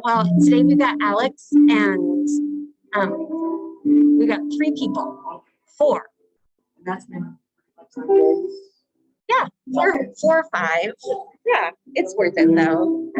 Well, today we got Alex and we got 3 people. 4. That's been Yeah, 4 or 5. Yeah, it's worth it though.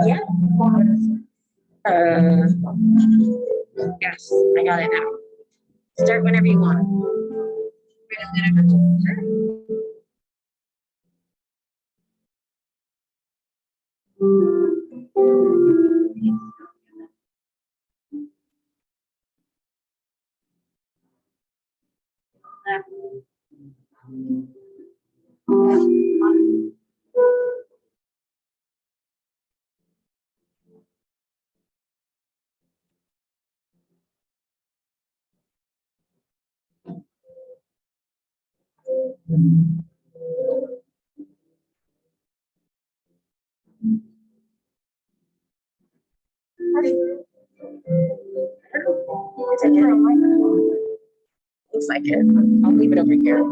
Yeah. Yes, I got it now. Start whenever you want. Looks like it. I'll leave it over here.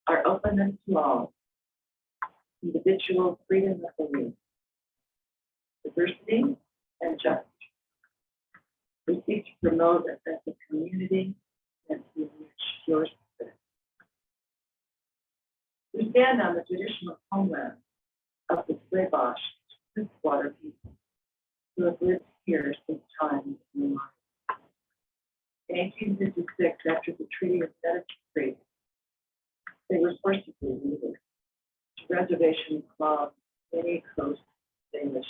Our openness to all, individual freedom of belief, diversity, and justice. We seek to promote a sense of community and to enrich your spirit. We stand on the traditional homeland of the Vashon Island people who have lived here since time immemorial. In 1856, after the Treaty of Unitarians Pray, they were forcibly moved to reservation clause many Coast Salish,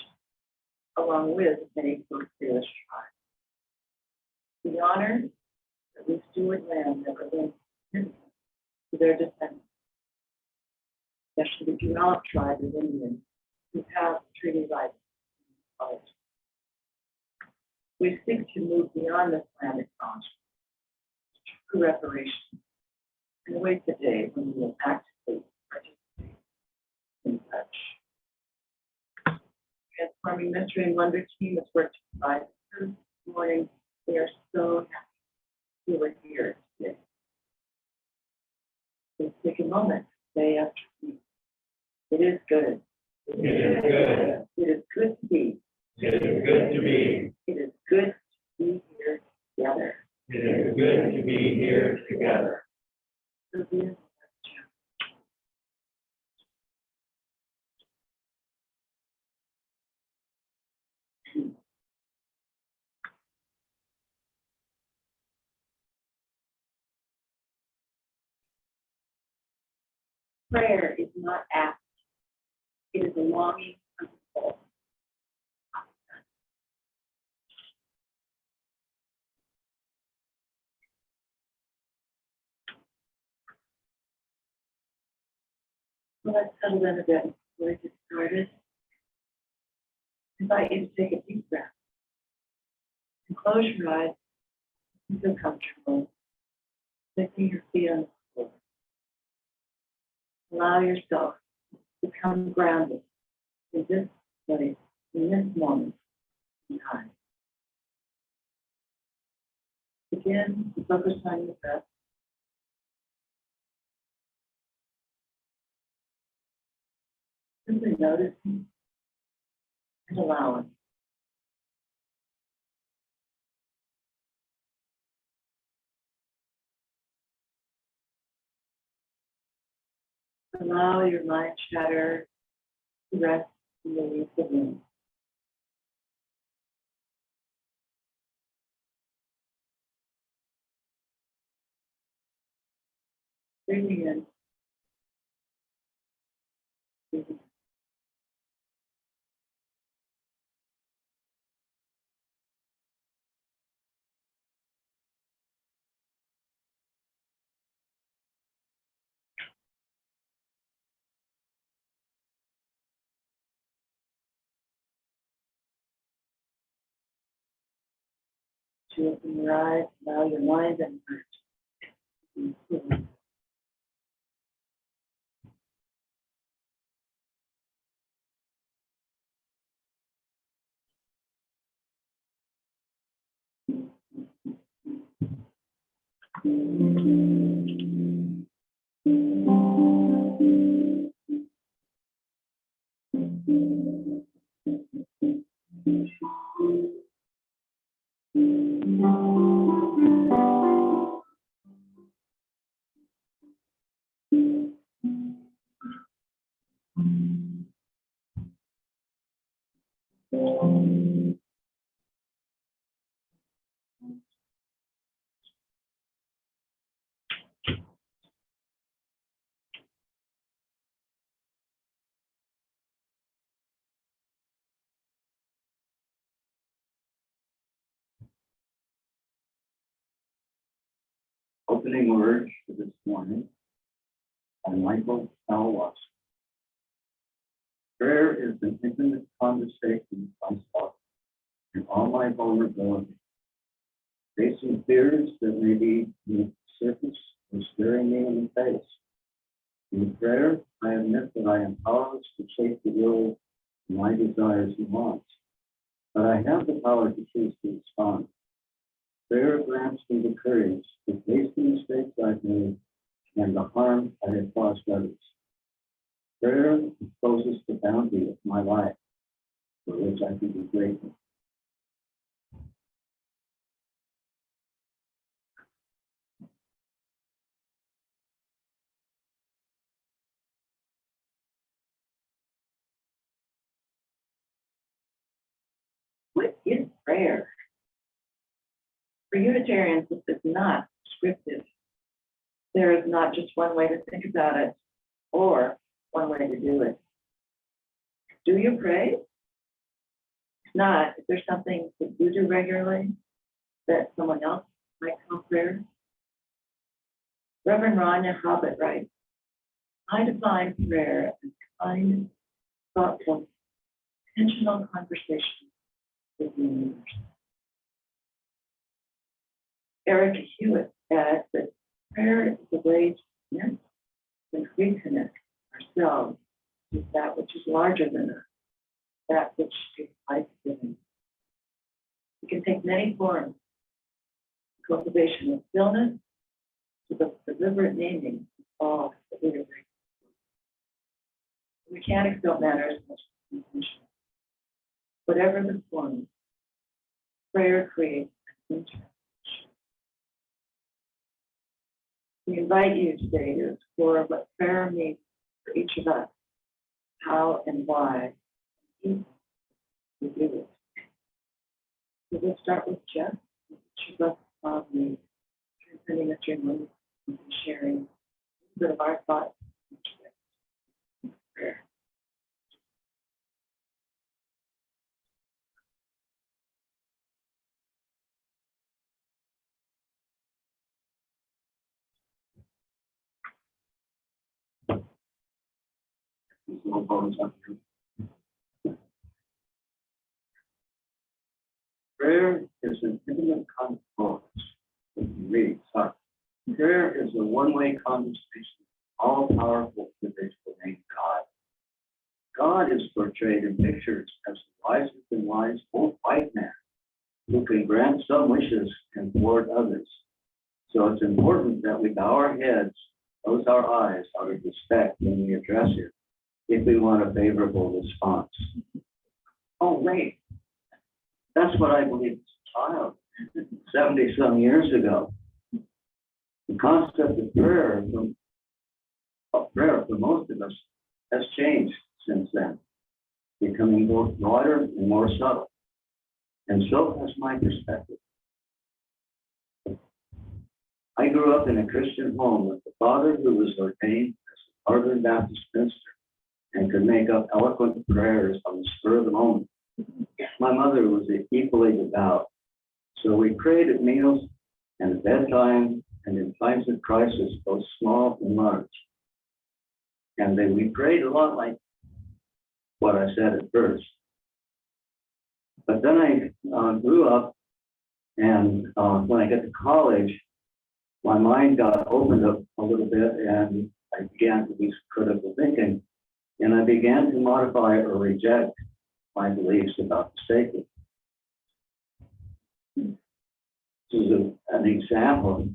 along with many Coast Salish tribes. The honor that we steward land that remains significant to their descendants, especially the Puyallup tribe of Indians who have treaty rights. We seek to move beyond this land acknowledgement to true reparation and await the day when we will actively participate in such. Transforming Mystery and Wonder team has worked to provide this morning. We are so happy you were here today. Let's take a moment to say after me. It is good. It is good. It is good to be. It is good to be. It is good to be here together. It is good to be here together. So be Prayer is not act. It is a longing of the soul. So let's settle in a bit before we get started. I invite you to take a deep breath and close your eyes and feel comfortable, placing your feet on the floor. Allow yourself to become grounded in this place, in this moment in time. Begin to focus on your breath. Simply noticing and allowing. Allow your mind chatter to rest and release the wind. Breathing in. Breathing in. To open your eyes, allow your mind and heart to be still. Opening words for this morning by Michael L. Watson. Prayer is an intimate conversation with myself in all my vulnerability, facing fears that may be beneath the surface or staring me in the face. In prayer, I admit that I am powerless to shape the world to my desires and wants, but I have the power to choose to respond. Prayer grants me the courage to face the mistakes I've made and the harm I have caused others. Prayer exposes the bounty of my life, for which I can be grateful. What is prayer? For Unitarians, this is not prescriptive. There is not just one way to think about it or one way to do it. Do you pray? If not, is there something that you do regularly that someone else might call prayer? Reverend Rania Hobbit writes, I define prayer as kind, thoughtful, intentional conversation with the universe. Eric Hewitt adds that prayer is a way to connect and reconnect ourselves with that which is larger than us, that which is life-giving. It can take many forms: the cultivation of stillness to the deliberate naming of all that we are grateful for. The mechanics don't matter as much as the intention. Whatever the form, prayer creates an interaction. We invite you today to explore what prayer means for each of us, how and why we do it. So we'll start with Jeff. Each of us me sending us your notes and sharing a little bit of our thoughts on prayer. These little bones up here. Prayer is an intimate concourse. Prayer is a one-way conversation, all-powerful individual named God. God is portrayed in pictures as the wisest and wise old white man who can grant some wishes and thwart others. So it's important that we bow our heads, close our eyes out of respect when we address Him, if we want a favorable response. Oh, wait. That's what I believed as a child, 70-some years ago. The concept of prayer for most of us has changed since then, becoming both broader and more subtle. And so has my perspective. I grew up in a Christian home with a father who was ordained as a Harvard Baptist minister and could make up eloquent prayers on the spur of the moment. My mother was equally devout, so we prayed at meals and at bedtime and in times of crisis, both small and large. And then we prayed a lot like what I said at first. But then I grew up, and when I got to college, my mind got opened up a little bit, and I began to do critical thinking, and I began to modify or reject my beliefs about the sacred. This is an example.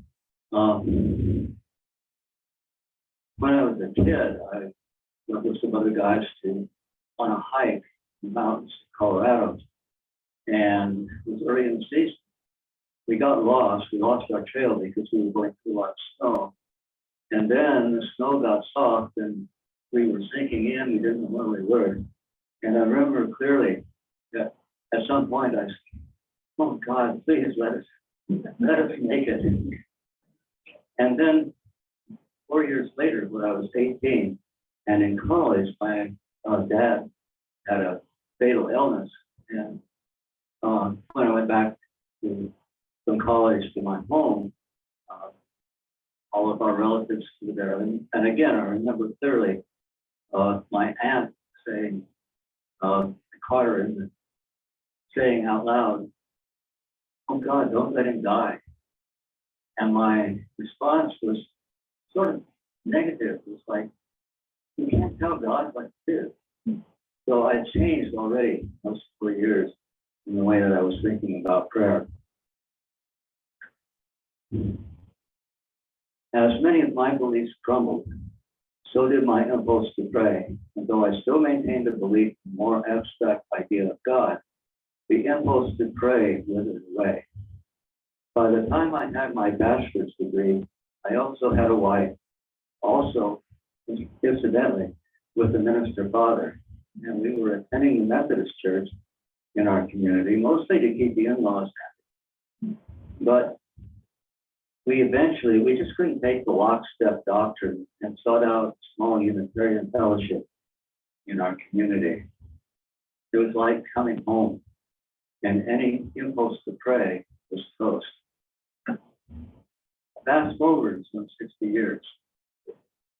When I was a kid, I went with some other guys on a hike in the mountains of Colorado, and it was early in the season. We got lost. We lost our trail because we were going through a lot of snow. And then the snow got soft, and we were sinking in. We didn't know where we were. And I remember clearly that at some point I said, "Oh God, please let us make it." And then 4 years later, when I was 18 and in college, my dad had a fatal illness. And when I went back from college to my home, all of our relatives were there. And again, I remember clearly my aunt saying, I caught her in the saying out loud, "Oh God, don't let him die." And my response was sort of negative. It was like, you can't tell God what to do. So I changed already those 4 years in the way that I was thinking about prayer. As many of my beliefs crumbled, so did my impulse to pray. And though I still maintained a belief in a more abstract idea of God, the impulse to pray withered away. By the time I had my bachelor's degree, I also had a wife, also, incidentally, with a minister father. And we were attending the Methodist church in our community, mostly to keep the in-laws happy. But we just couldn't take the lockstep doctrine and sought out a small Unitarian Fellowship in our community. It was like coming home, and any impulse to pray was toast. Fast forward some 60 years.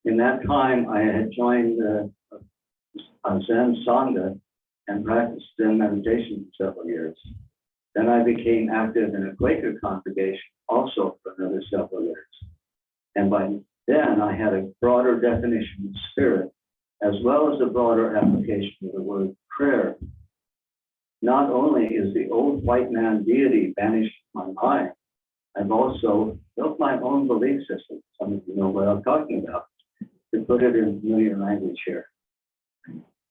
In that time, I had joined a Zen Sangha and practiced Zen meditation for several years. Then I became active in a Quaker congregation also for another several years. And by then I had a broader definition of spirit, as well as a broader application of the word prayer. Not only is the old white man deity banished from my mind, I've also built my own belief system. Some of you know what I'm talking about, to put it in familiar language here.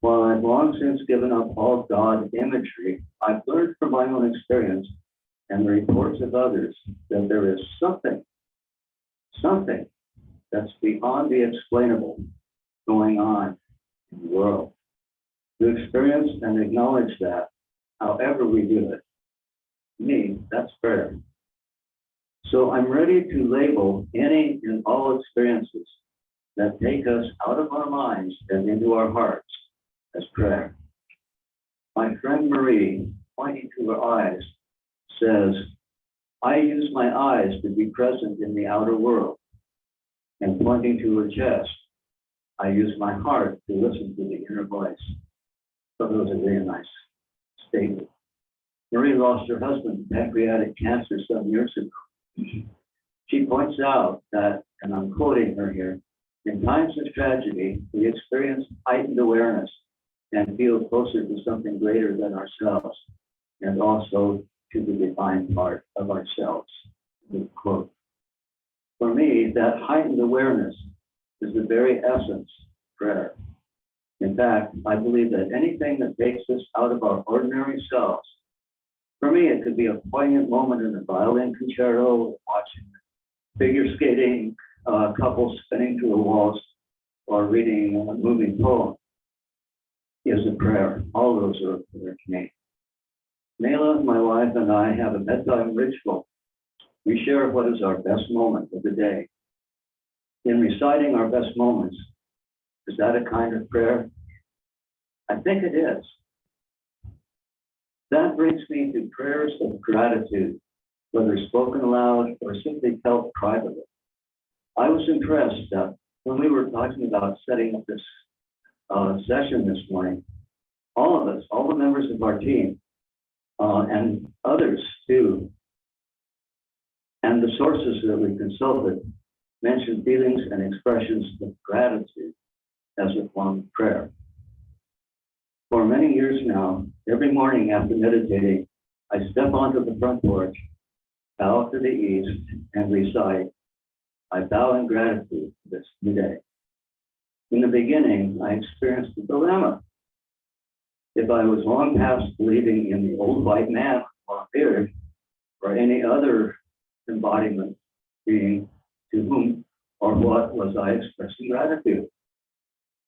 While I've long since given up all God imagery, I've learned from my own experience and the reports of others that there is something that's beyond the explainable going on in the world. To experience and acknowledge that, however we do it, to me, that's prayer. So I'm ready to label any and all experiences that take us out of our minds and into our hearts as prayer. My friend Marie, pointing to her eyes, says, "I use my eyes to be present in the outer world." And pointing to her chest, "I use my heart to listen to the inner voice." So those are very nice statements. Marie lost her husband to pancreatic cancer some years ago. She points out that, and I'm quoting her here, "In times of tragedy, we experience heightened awareness and feel closer to something greater than ourselves, and also to the divine part of ourselves." Good quote. For me, that heightened awareness is the very essence of prayer. In fact, I believe that anything that takes us out of our ordinary selves, for me, it could be a poignant moment in a violin concerto, watching figure skating couples spinning through a waltz, or reading a moving poem, is a prayer. All those are a prayer to me. Nayla, my wife, and I have a bedtime ritual. We share what is our best moment of the day. In reciting our best moments, is that a kind of prayer? I think it is. That brings me to prayers of gratitude, whether spoken aloud or simply felt privately. I was impressed that when we were talking about setting up this session this morning, all of us, all the members of our team, and others too, and the sources that we consulted, mentioned feelings and expressions of gratitude as a form of prayer. For many years now, every morning after meditating, I step onto the front porch, bow to the east, and recite, "I bow in gratitude for this new day." In the beginning, I experienced a dilemma. If I was long past believing in the old white man with a long beard, or any other embodiment being, to whom or what was I expressing gratitude?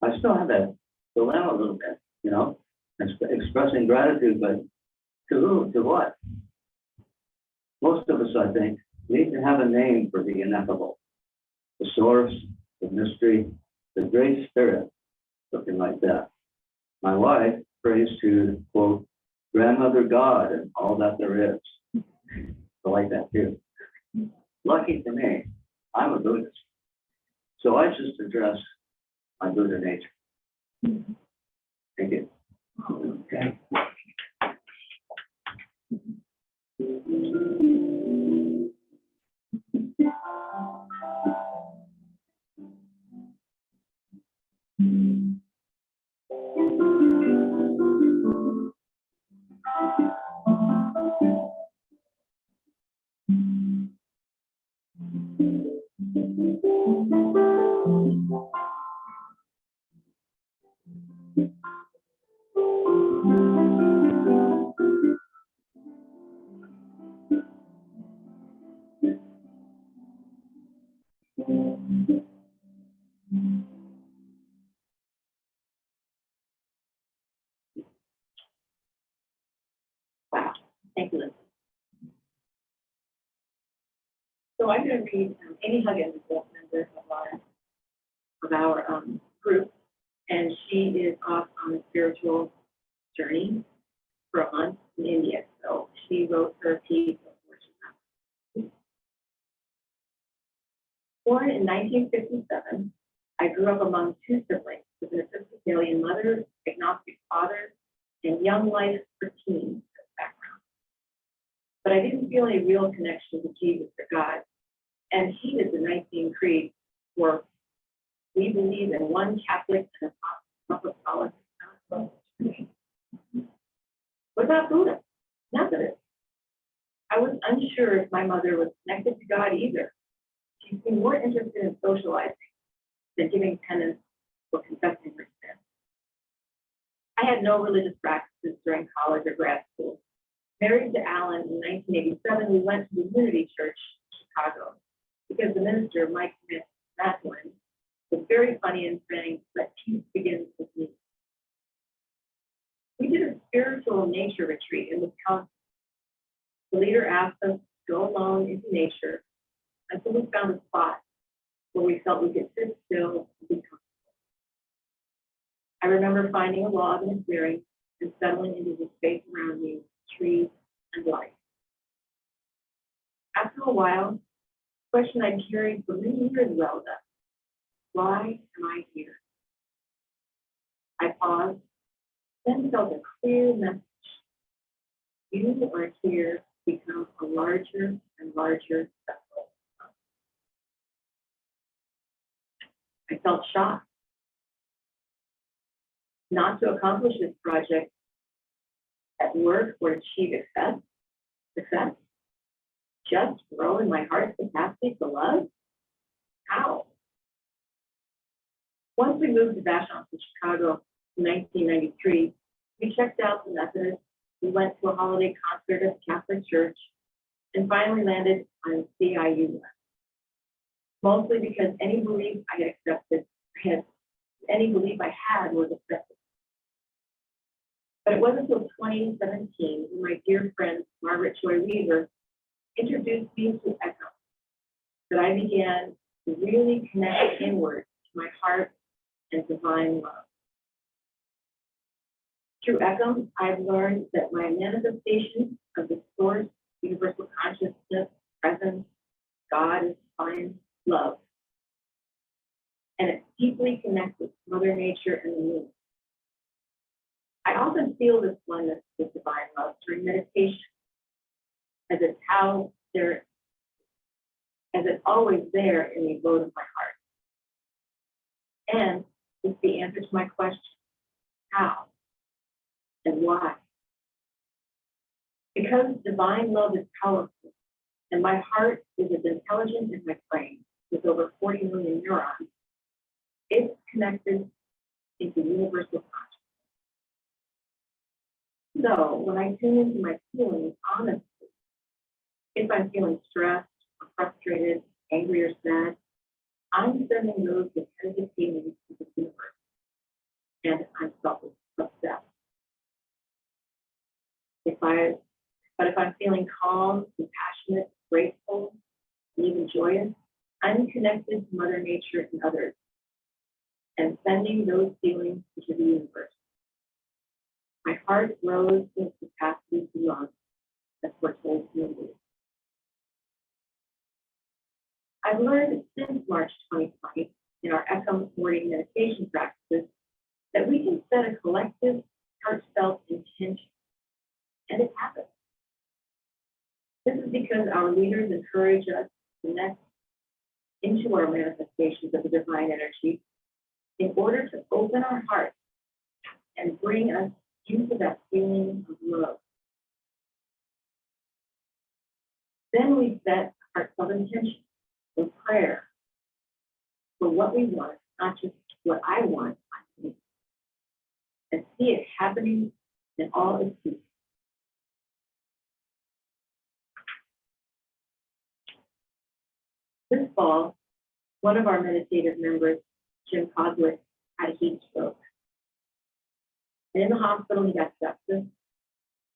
I still have that dilemma a little bit, expressing gratitude, but to who, to what? Most of us, I think, need to have a name for the ineffable, the source, the mystery, the great spirit, something like that. My wife prays to, quote, grandmother God and all that there is. I like that too. Lucky for me, I'm a Buddhist. So I just address my Buddha nature. Thank you. Okay. Wow, thank you, Liz. So I'm going to read Amy Huggins, is a member of our group, and she is off on a spiritual journey for a month in India. So she wrote her piece before she left. Born in 1957, I grew up among two siblings with an Episcopalian mother, agnostic father, and young life for teens background. But I didn't feel any real connection to Jesus or God, and heeded the Nicene Creed, for we believe in one Catholic and apostolic. What about Buddha? Methodist. I was unsure if my mother was connected to God either. She seemed more interested in socializing than giving penance or confessing her sin. I had no religious practices during college or grad school. Married to Alan in 1987, we went to the Unity Church in Chicago because the minister, Mike Matlin, was very funny and saying, "Let peace begin with me." We did a spiritual nature retreat in Wisconsin. The leader asked us to go alone into nature until we found a spot where we felt we could sit still and be comfortable. I remember finding a log in a clearing and settling into the space around me, trees and light. After a while, the question I'd carried for many years welled up. Why am I here? I paused, then felt a clear message. You are here to become a larger and larger vessel. I felt shocked. Not to accomplish this project at work or achieve success, just grow in my heart's capacity to love? How? Once we moved to Vashon from Chicago in 1993, we checked out the Methodist, we went to a holiday concert at the Catholic Church, and finally landed on CIU. Mostly because any belief I had was accepted. But it wasn't until 2017 when my dear friend Margaret Joy Weaver introduced me to Echo that I began to really connect inward to my heart and divine love. Through Echo, I've learned that my manifestation of the source, universal consciousness, presence, God is divine love. And it's deeply connected to Mother Nature and the moon. I often feel this oneness with divine love during meditation, as it's always there in the abode of my heart. And it's the answer to my question, how and why? Because divine love is powerful, and my heart is as intelligent as my brain, with over 40 million neurons, it's connected into universal consciousness. So when I tune into my feelings honestly, if I'm feeling stressed or frustrated, angry or sad, I'm sending those repetitive feelings to the universe, and I'm self-obsessed. But if I'm feeling calm, compassionate, grateful, and even joyous, I'm connected to Mother Nature and others, and sending those feelings into the universe. My heart grows with capacity to love, as we're told to do. I've learned since March 2020 in our Echo morning meditation practices that we can set a collective, heartfelt intention, and it happens. This is because our leaders encourage us to connect into our manifestations of the divine energy in order to open our hearts and bring us into that feeling of love. Then we set heartfelt intention for prayer for what we want, not just what I want, and see it happening in all its beauty. This fall, one of our meditative members, Jim Coswick, had a heat stroke. And in the hospital, he got sepsis,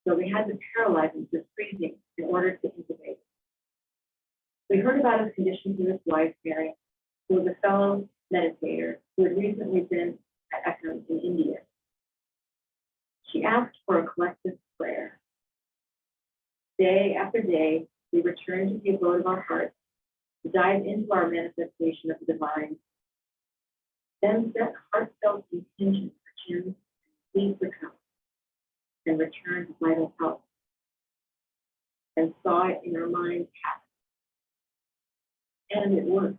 so we had to paralyze him to freezing in order to intubate. We heard about his condition through his wife, Mary, who was a fellow meditator who had recently been at Ekram in India. She asked for a collective prayer. Day after day, we returned to the abode of our hearts to dive into our manifestation of the divine, then set heartfelt intention for Jim's complete recovery and return to vital health, and saw it in our minds happen. And it worked.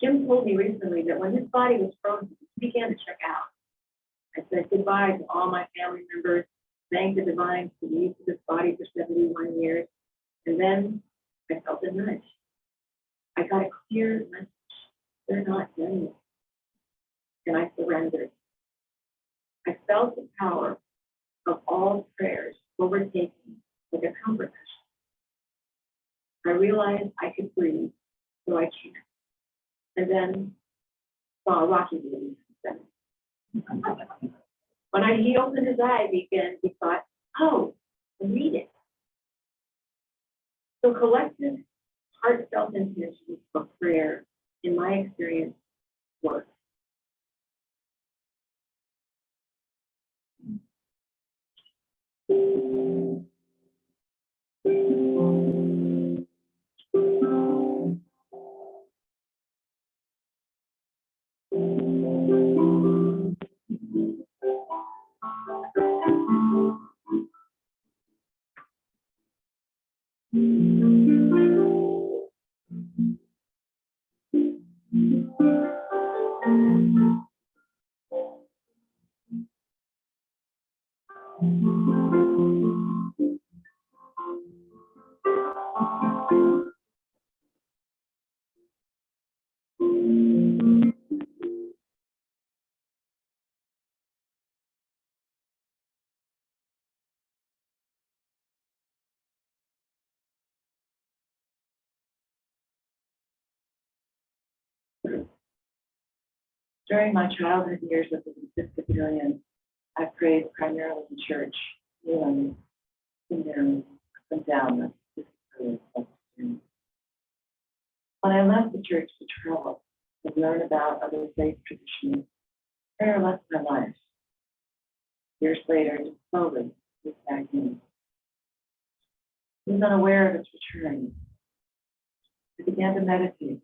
Jim told me recently that when his body was frozen, he began to check out. I said goodbye to all my family members, thanked the divine for the use of this body for 71 years, and then I felt a nudge. I got a clear message. They're not done yet. And I surrendered. I felt the power of all prayers overtaking like a comfort cushion. I realized I could breathe, so I chanted. And then saw a Rocky movie. When he opened his eyes again, he thought, oh, read it. So collective, heartfelt intentions for prayer, in my experience, work. During my childhood years as an Episcopalian, I prayed primarily in church, kneeling, down, up and down. When I left the church to travel and learn about other faith traditions, prayer left my life. Years later, just slowly, it back in. I was unaware of its return. I began to meditate.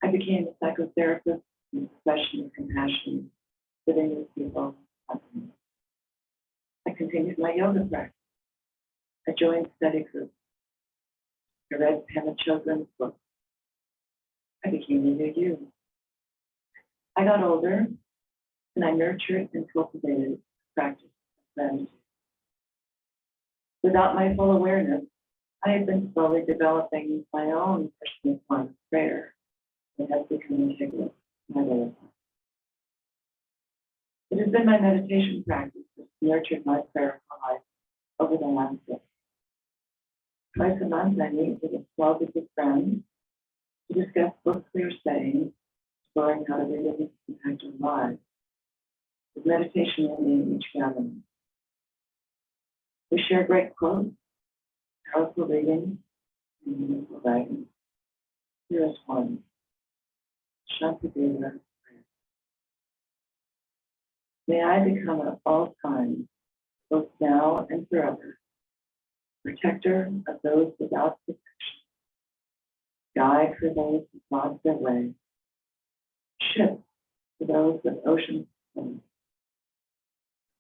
I became a psychotherapist in the profession of compassion, living with people. I continued my yoga practice. I joined study groups. I read Pema Chodron's books. I became a new you. I got older, and I nurtured and cultivated the practice of gratitude. Without my full awareness, I had been slowly developing my own personal form of prayer that has become integral to my way of life. It has been my meditation practice that nurtured my prayer life over the last decade. Twice a month, I meet with a small group of friends to discuss books we are studying, exploring how to really impact our lives, with meditation in each gathering. We share great quotes, powerful reading, and meaningful writing. Here is one. Shantideva. May I become at all times, both now and forever, protector of those without protection, guide for those who lost their way, ship for those with oceans to swim,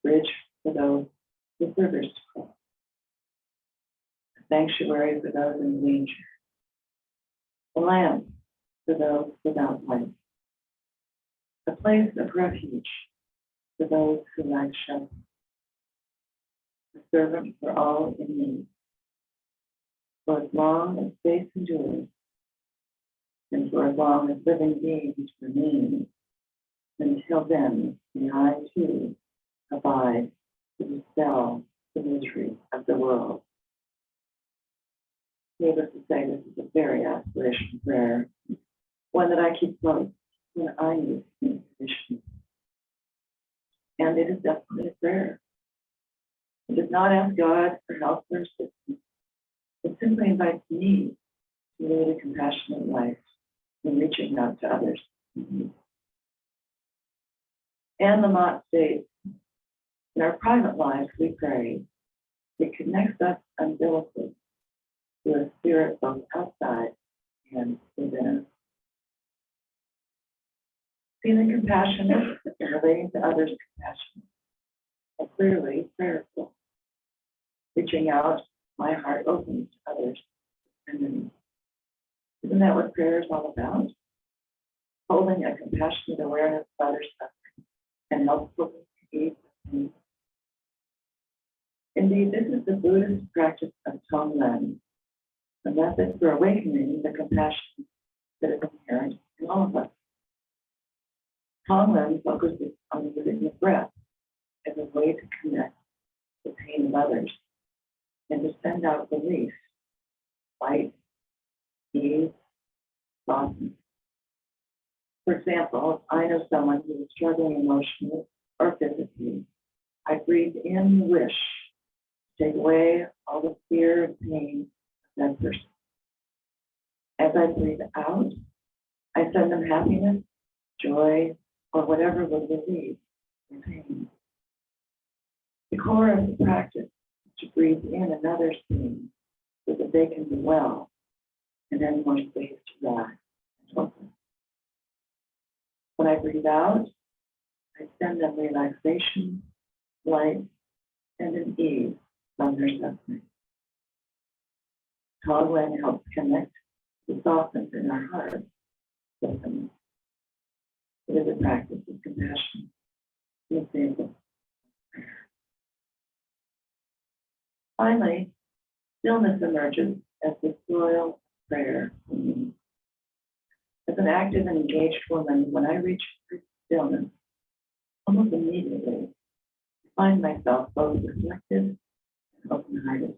bridge for those with rivers to cross, sanctuary for those in danger, a lamp for those without light, a place of refuge for those who lack shelter, a servant for all in need. For as long as space endures, and for as long as living beings remain, until then may I too abide to dispel the misery of the world. Needless to say, this is a very aspirational prayer, one that I keep close when I need inspiration. And it is definitely a prayer. It does not ask God for help or assistance. It simply invites me to lead a compassionate life in reaching out to others in need. And Lamont states, in our private lives we pray. It connects us umbilically to a spirit both outside and within us. Feeling compassionate and relating to others compassionate, and clearly prayerful. Reaching out, my heart opens to others. And isn't that what prayer is all about? Holding a compassionate awareness of others' suffering and helpful needs. Indeed, this is the Buddhist practice of Tonglen, a method for awakening the compassion that is inherent in all of us. Tonglen focuses on using the breath as a way to connect the pain of others and to send out relief, light, ease, softness. For example, if I know someone who is struggling emotionally or physically, I breathe in the wish to take away all the fear and pain of that person. As I breathe out, I send them happiness, joy, or whatever will relieve their pain. The core of the practice is to breathe in another's pain so that they can be well and then more space to relax and open. When I breathe out, I send them relaxation, light, and an ease from their suffering. Tonglen helps connect the softness in our hearts with them. It is a practice of compassion, an example of prayer. Finally, stillness emerges as the soil of prayer for me. As an active and engaged woman, when I reach stillness, almost immediately, I find myself both reflective and open-hearted.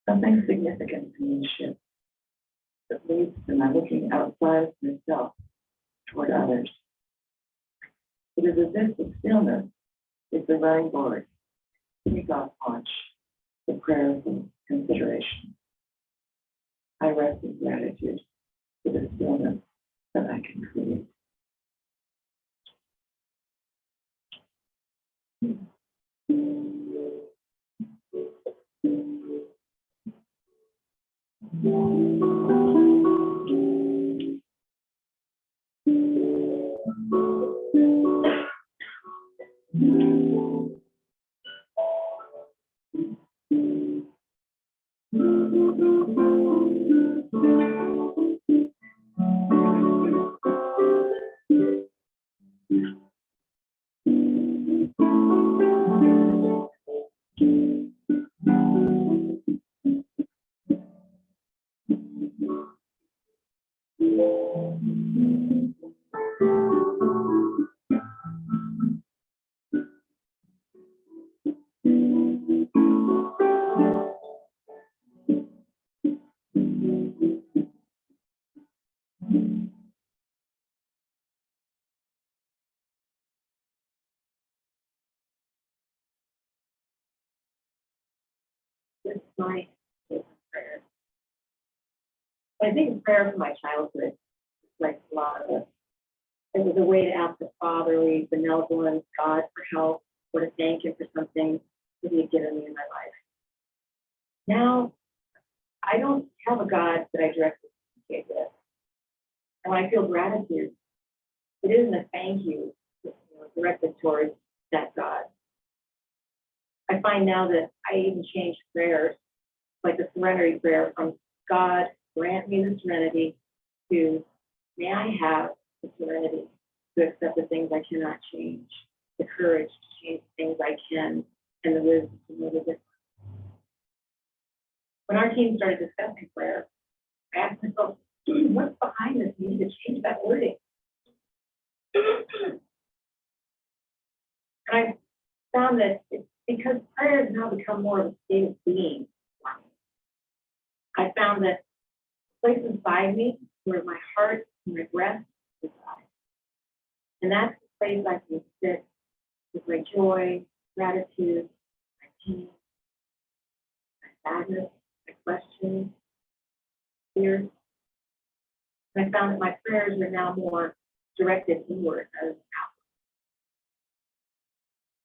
Something significant in me shifts that leads to my looking outside of myself toward others. It is as if the stillness is the running board, takeoff launch, for prayerful consideration. I rest in gratitude for the stillness that I can create. It's my favorite prayer. I think prayer from my childhood, like a lot of us, it was a way to ask the fatherly, benevolent God for help or to thank him for something that he had given me in my life. Now, I don't have a God that I directly communicate with. And when I feel gratitude, it isn't a thank you, directed towards that God. I find now that I even change prayers like the serenity prayer from God, grant me the serenity to, may I have the serenity to accept the things I cannot change, the courage to change the things I can, and the wisdom to know the difference. When our team started discussing prayer, I asked myself, what's behind this need to change that wording? And I found that it's because prayer has now become more of a state of being. I found that the place inside me where my heart and my breath reside. And that's the place I can sit with my joy, gratitude, my peace, my sadness, my questions, fears. And I found that my prayers are now more directed inward as outward.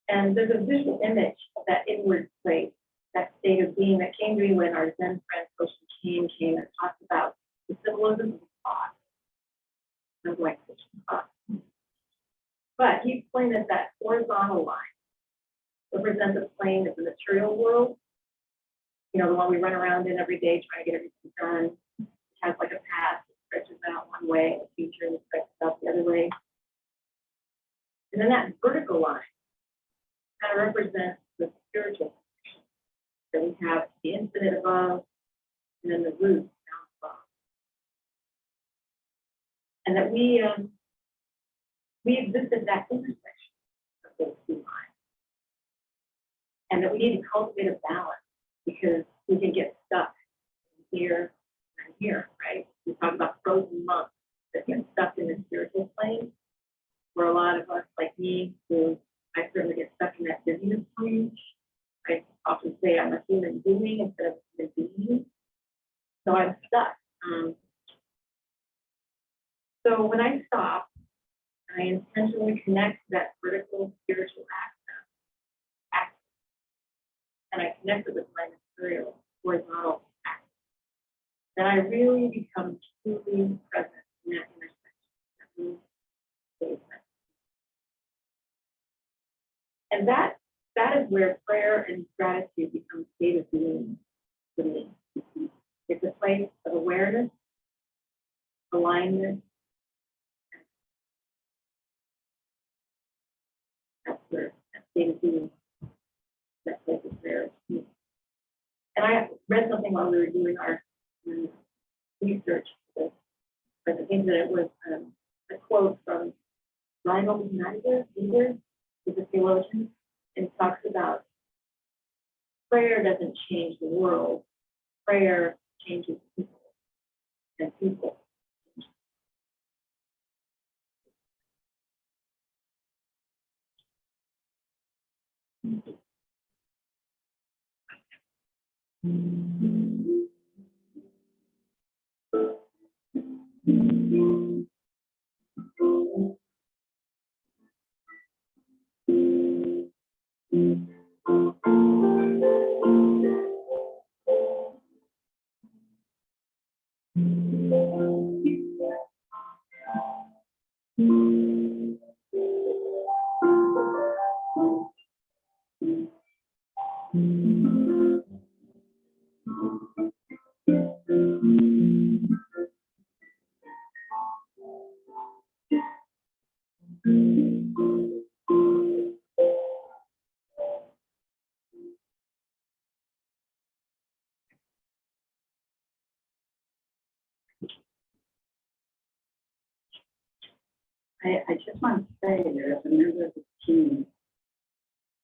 And there's a visual image of that inward place, that state of being that came to me when our Zen friend, Vashon came and talked about the symbolism of thought. I was like, thought. But he explained that that horizontal line represents a plane of the material world, you know, the one we run around in every day trying to get everything done. It has like a path that stretches out one way, a future that stretches out the other way. And then that vertical line kind of represents the spiritual connection. So we have the infinite above, and then the root down above. And that we exist at that intersection of those two lines. And that we need to cultivate a balance because we can get stuck here and here, right? We talk about frozen monks that get stuck in the spiritual plane. For a lot of us, like me, who I certainly get stuck in that busyness plane. I often say I'm a human doing instead of a human being. So I'm stuck. So when I stop, I intentionally connect to that vertical spiritual axis, and I connect it with my material horizontal axis. Then I really become truly present in that intersection. And that is where prayer and gratitude become a state of being for me. It's a place of awareness, alignment. That's where that state of being, that place of prayer. And I read something while we were doing our research for this, but I think that it was a quote from Lionel United, who's a theologian, and talks about prayer doesn't change the world, prayer changes people, and people change. I just want to say that as a member of the team,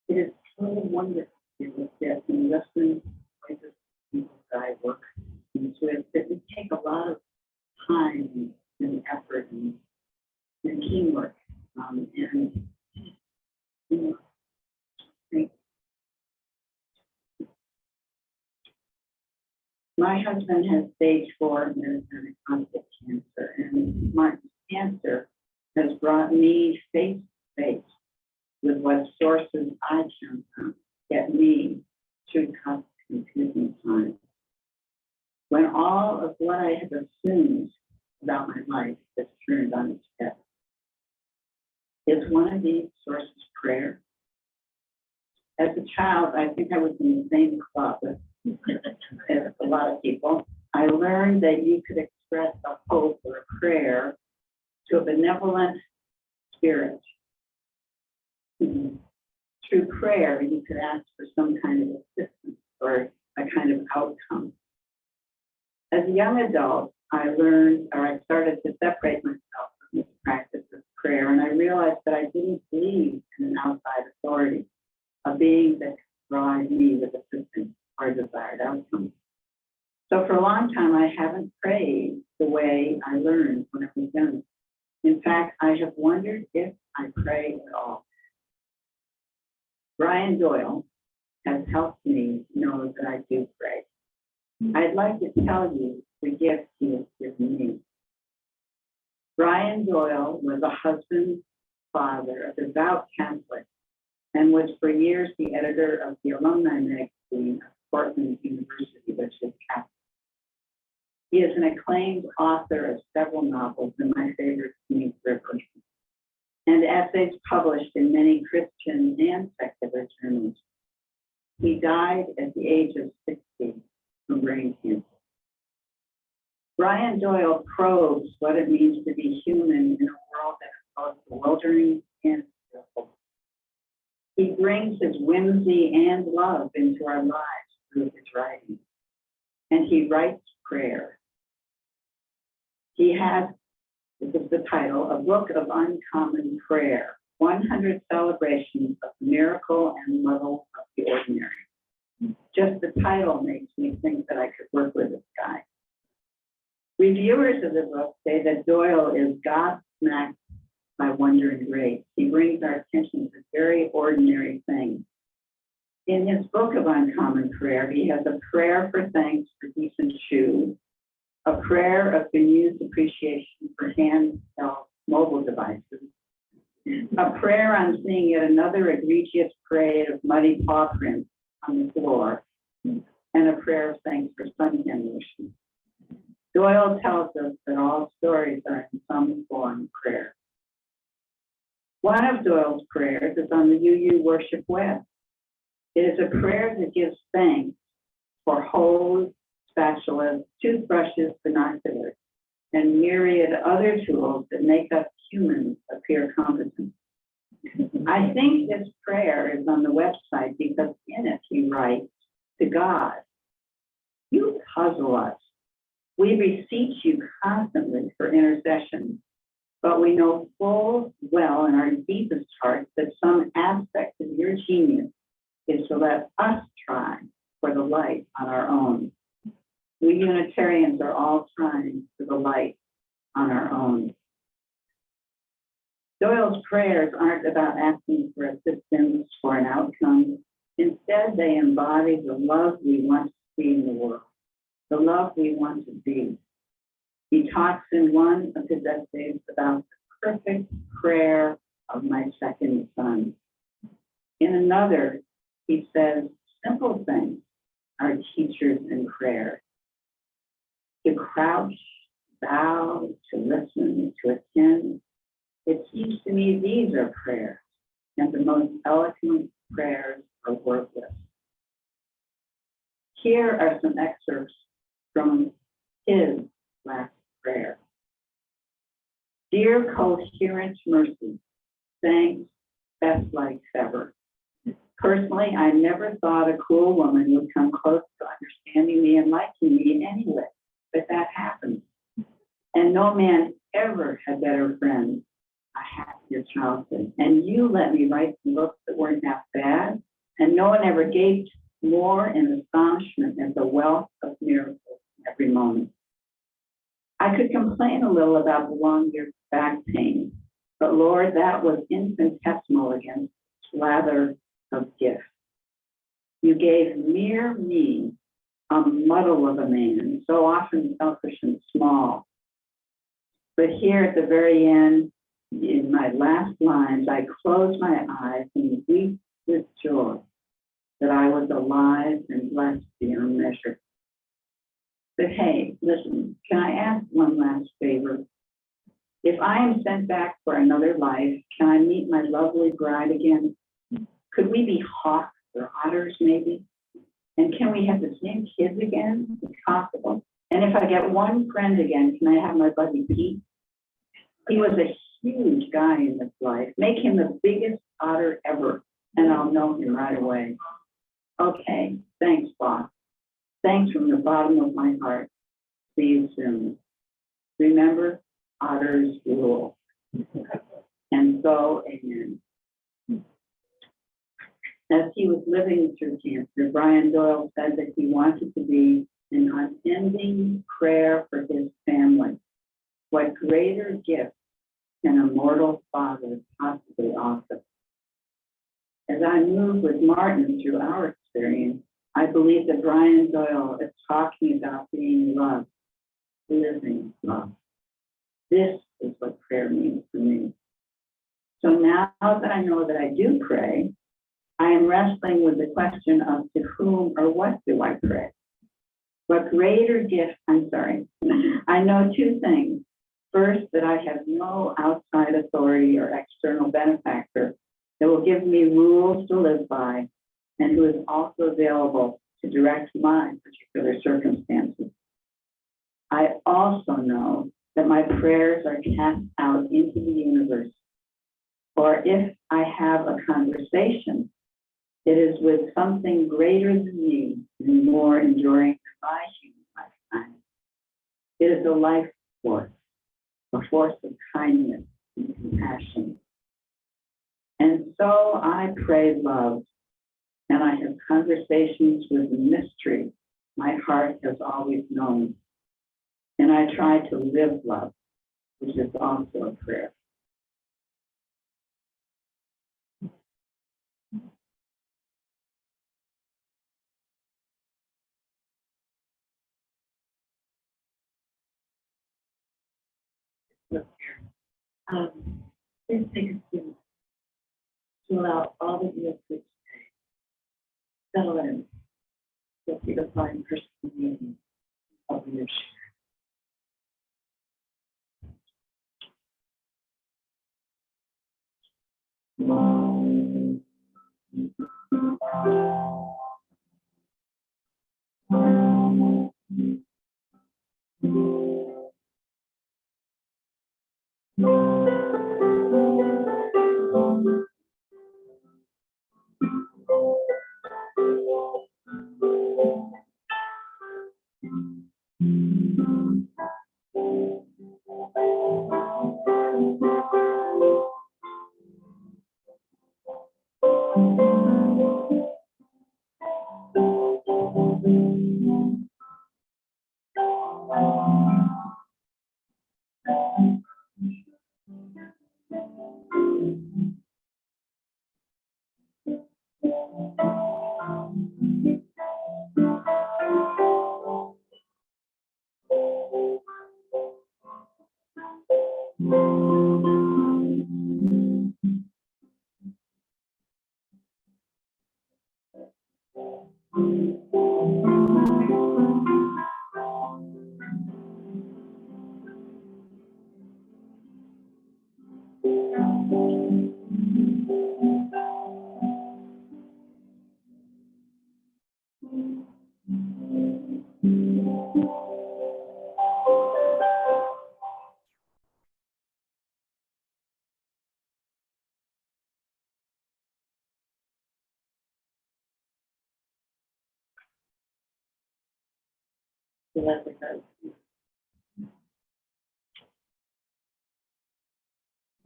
it is truly wonderful to look at in Western places people that I work with, that we take a lot of time and effort and teamwork. And you know, my husband has stage 4 metastatic prostate cancer, and Martin's cancer has brought me face to face with what sources I can get me through tough, confusing times. When all of what I have assumed about my life is turned on its head. Is one of these sources prayer? As a child, I think I was in the same club with as a lot of people, I learned that you could express a hope or a prayer to a benevolent spirit. Through prayer, you could ask for some kind of assistance or a kind of outcome. As a young adult, I started to separate myself from this practice of prayer, and I realized that I didn't believe in an outside authority, a being that could provide me with assistance or a desired outcome. So for a long time, I haven't prayed the way I learned when I was young. In fact, I have wondered if I pray at all. Brian Doyle has helped me know that I do pray. I'd like to tell you the gift he has given me. Brian Doyle was a husband, father, a devout Catholic, and was for years the editor of the alumni magazine of Portland University, which is Catholic. He is an acclaimed author of several novels, and my favorite, King's River, and essays published in many Christian and secular journals. He died at the age of 60 from brain cancer. Brian Doyle probes what it means to be human in a world that is both bewildering and beautiful. He brings his whimsy and love into our lives through his writing, and he writes prayer. He has, this is the title, A Book of Uncommon Prayer, 100 Celebrations of the Miracle and Level of the Ordinary. Just the title makes me think that I could work with this guy. Reviewers of the book say that Doyle is gobsmacked by wonder and grace. He brings our attention to very ordinary things. In his Book of Uncommon Prayer, he has a prayer for thanks for decent shoes, a prayer of bemused appreciation for handheld mobile devices, a prayer on seeing yet another egregious parade of muddy paw prints on the floor, and a prayer of thanks for suntan lotion. Doyle tells us that all stories are in some form prayer. One of Doyle's prayers is on the UU Worship Web. It is a prayer that gives thanks for hose, spatulas, toothbrushes, binoculars, and myriad other tools that make us humans appear competent. I think this prayer is on the website because in it he writes, to God, you puzzle us. We beseech you constantly for intercession, but we know full well in our deepest hearts that some aspect of your genius is to let us try for the light on our own. We Unitarians are all trying for the light on our own. Doyle's prayers aren't about asking for assistance for an outcome. Instead, they embody the love we want to see in the world, the love we want to be. He talks in one of his essays about the perfect prayer of my second son. In another, he says, simple things are teachers in prayer. To crouch, bow, to listen, to attend. It seems to me these are prayers, and the most eloquent prayers are worthless. Here are some excerpts from his last prayer. Dear coherent mercy, thanks, best likes ever. Personally, I never thought a cool woman would come close to understanding me and liking me anyway, but that happened. And no man ever had better friends. I had your childhood, and you let me write some books that weren't that bad, and no one ever gaped more in astonishment at the wealth of miracles every moment. I could complain a little about the long year back pain, but Lord, that was infinitesimal against the slather of gifts. You gave mere me, a muddle of a man, so often selfish and small. But here at the very end, in my last lines, I close my eyes and weep with joy that I was alive and blessed beyond measure. But hey, listen, can I ask one last favor? If I am sent back for another life, can I meet my lovely bride again? Could we be hawks or otters maybe? And can we have the same kids again, if possible? And if I get one friend again, can I have my buddy Pete? He was a huge guy in this life. Make him the biggest otter ever, and I'll know him right away. Okay, thanks, boss. Thanks from the bottom of my heart. See you soon. Remember, otters rule. And so, amen. As he was living through cancer, Brian Doyle said that he wanted to be an unending prayer for his family. What greater gift can a mortal father possibly offer? As I move with Martin through our experience, I believe that Brian Doyle is talking about being loved, living love. This is what prayer means for me. So now that I know that I do pray, I am wrestling with the question of to whom or what do I pray? What greater gift, I know two things. First, that I have no outside authority or external benefactor that will give me rules to live by and who is also available to direct my particular circumstances. I also know that my prayers are cast out into the universe. Or if I have a conversation, it is with something greater than me and more enduring than my human lifetime. It is a life force, a force of kindness and compassion. And so I pray love, and I have conversations with the mystery my heart has always known. And I try to live love, which is also a prayer. Please take a few minutes to allow all that you have said today settle in with the divine person meaning of your share.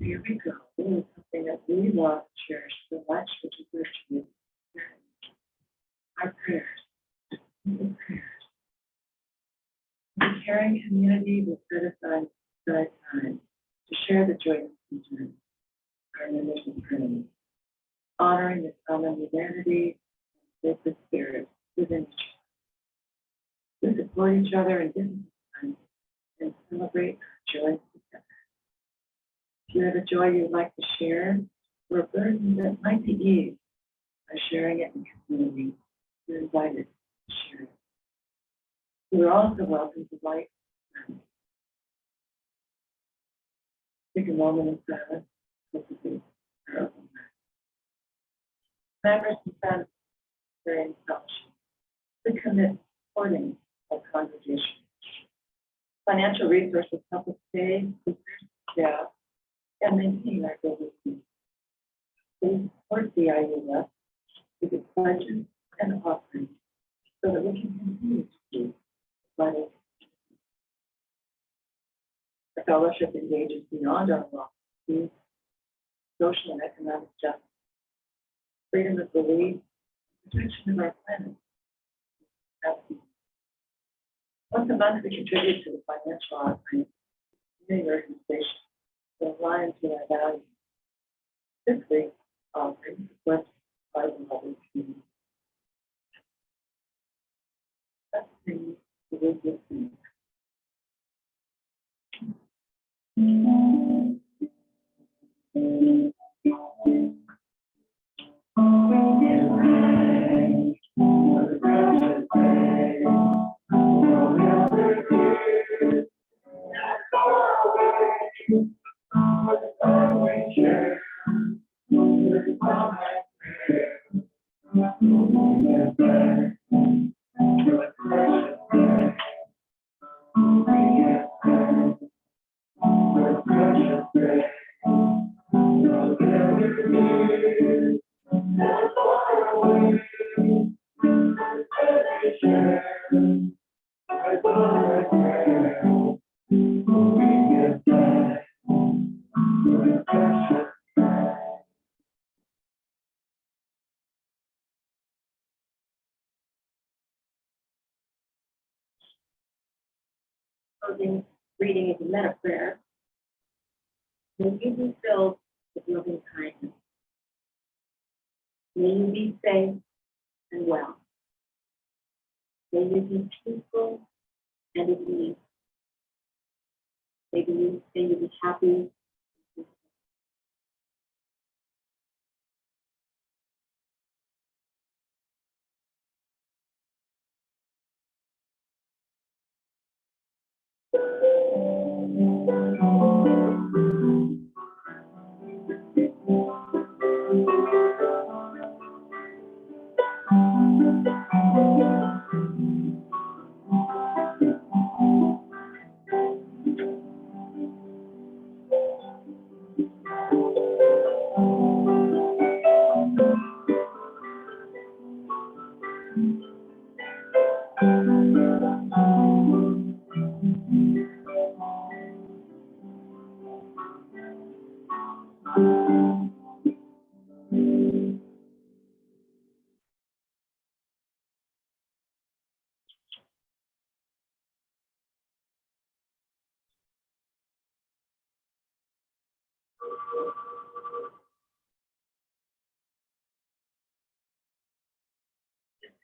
Here we go. This is something that we love and cherish so much, which is virtually our prayers. Simple prayers. The caring community will set aside time to share the joy of concerns, our members of prayer, honoring the common humanity and sacred spirit within each other. We support each other in different times and celebrate our joy together. If you have a joy you'd like to share, or a burden that might be eased by sharing it in community, you're invited to share it. You're also welcome to light. Take a moment in silence, cultivate our open mind. Members and friends during fellowship, to commit supporting our congregation. Financial resources help us pay staff and maintain our building. Please support the IUF with its pledges and offerings so that we can continue to do vital. The fellowship engages beyond our law, social and economic justice, freedom of belief, protection of our planet. Once a month, we contribute to the financial offering of community organization that aligns with our values. This week's offering was by the Mother Community. Let's sing the wisdom thing. Closing reading is a meta prayer. May you be filled with loving kindness. May you be safe and well. May you be peaceful and at ease. May you be happy.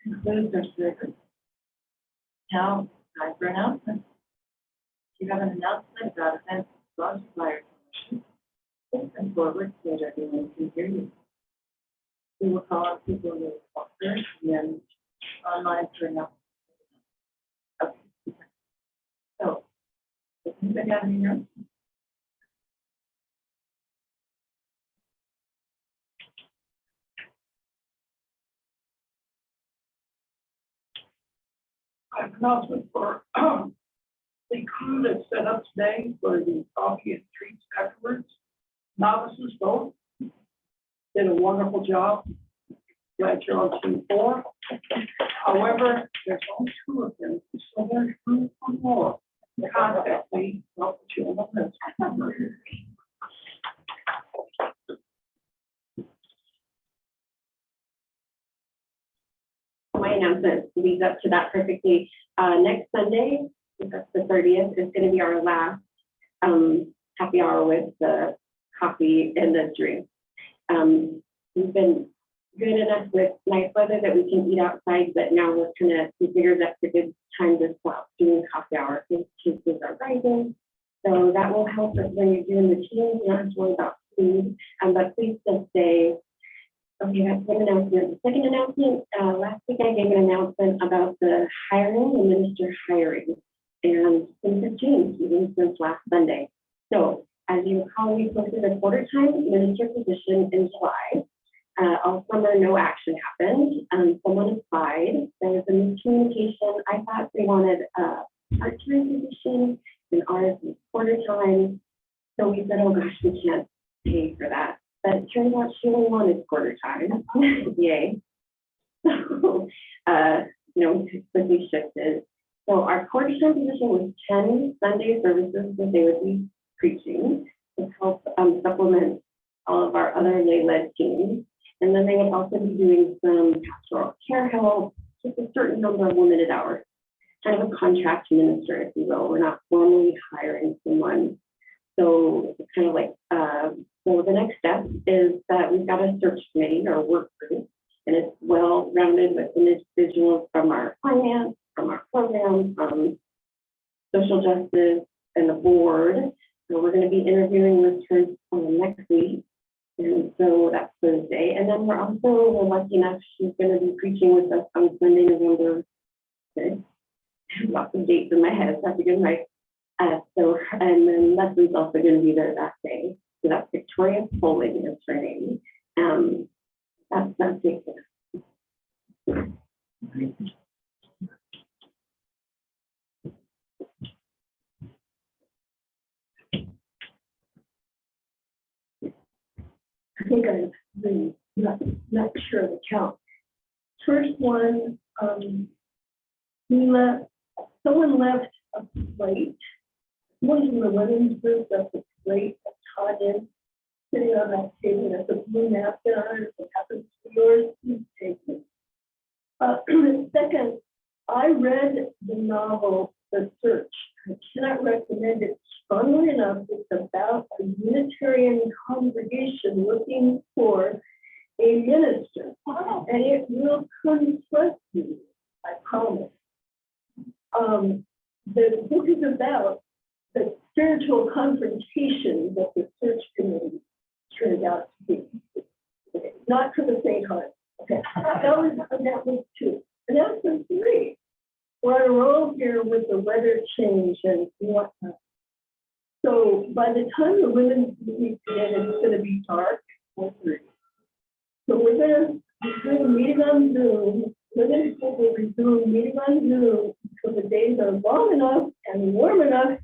Concludes our service. Now, time for announcements. If you have an announcement about events sponsored by our commission, please come forward so that everyone can hear you. We will call on people who will talk first and then online for announcements. Okay. So, does anybody have any announcements? I have an announcement for the crew that's set up today for the coffee and treats afterwards. Novices both did a wonderful job. Glad you're on team 4. However, there's only 2 of them, so there's room for more. Contact me, I'll put you on the list. My announcement leads up to that perfectly. Next Sunday, that's the 30th, is going to be our last happy hour with the coffee and the drink. We've been good enough with nice weather that we can eat outside, but now we're kind of, we figured that's a good time to stop doing coffee hour since cases are rising. So that will help us when you're doing the teams, you don't have to worry about food. But please still stay. Okay, that's one announcement. The second announcement, last week I gave an announcement about the hiring, the minister hiring, and things have changed even since last Sunday. So as you recall, we posted a quarter-time minister position in July, all summer, no action happened. Someone applied. There was a miscommunication. I thought they wanted a part-time position, and ours was quarter time. So we said, oh gosh, we can't pay for that. But it turns out she only wanted quarter time. Yay. So, we quickly shifted. So our quarter time position was 10 Sunday services that they would be preaching to help supplement all of our other lay-led teams. And then they would also be doing some pastoral care help, just a certain number of limited hours, kind of a contract minister, if you will. We're not formally hiring someone. So it's kind of like, so the next step is that we've got a search committee or work group, and it's well-rounded with individuals from our finance, from our programs, from social justice, and the board. So we're going to be interviewing listeners next week. And so that's Thursday. And then we're lucky enough, she's going to be preaching with us on Sunday, November 6th. Lots of dates in my head, so I have to get them right. And then Leslie's also going to be there that day. So that's Victoria Poling is her name. That's it. I think I'm not sure of the count. First one, someone left a plate. One from the women's group left a plate of Tanya sitting on that table. That's a blue napkin on it. If it happens to yours, please take it. Second, I read the novel The Search. I cannot recommend it strongly enough. It's about a Unitarian congregation looking for a minister, and it will confront you, I promise. The book is about the spiritual confrontation that the search committee turned out to be. Okay, not for the same time. Okay, that was two. Announcement three. We're on a roll here with the weather change and whatnot. So by the time the women's meeting begins, it's going to be dark at 4:30. So we're going to do a meeting on Zoom. Women's will resume meeting on Zoom until the days are long enough and warm enough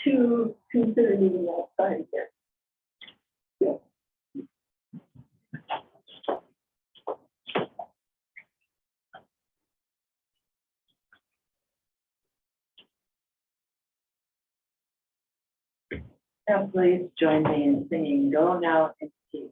to consider meeting outside again. Yeah. Now please join me in singing Go Now in Peace.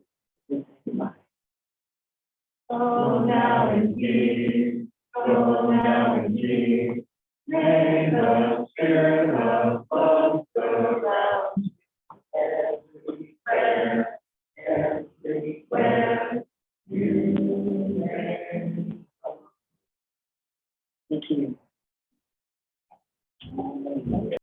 Go now in peace, go now in peace. May the spirit of love surround everywhere, everywhere you may. Thank you.